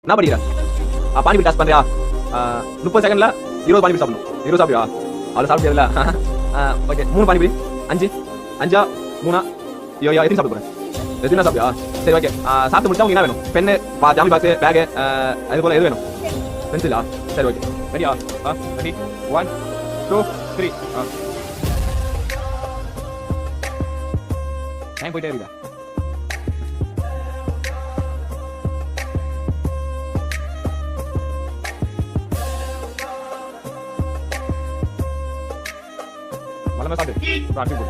என்ன படிக்கிற? பானிபூரி டாஸ்க் பண்றியா? 30 செகண்ட்ல 20 பானிபூரி சாப்பிடணும். 20 சாப்பிடுவா? அவ்வளவு சாப்பிட முடியாதுல்ல. ஓகே 3 பானிபூரி 5 5 3 எத்தனை சாப்பிட போறேன்? எத்தனை சாப்பிடுவா? சரி ஓகே. சாப்பிட்டு முடிச்சா உங்களுக்கு என்ன வேணும்? பென்னு, ஜாமி பாக்ஸ், பேக், அது போல எது வேணும்? பென்சிலா? சரி ஓகே. ரெடியா? ரெடி 1 2 3. டைம் போயிட்டே இருக்கா? மலமே சாப்பிடு.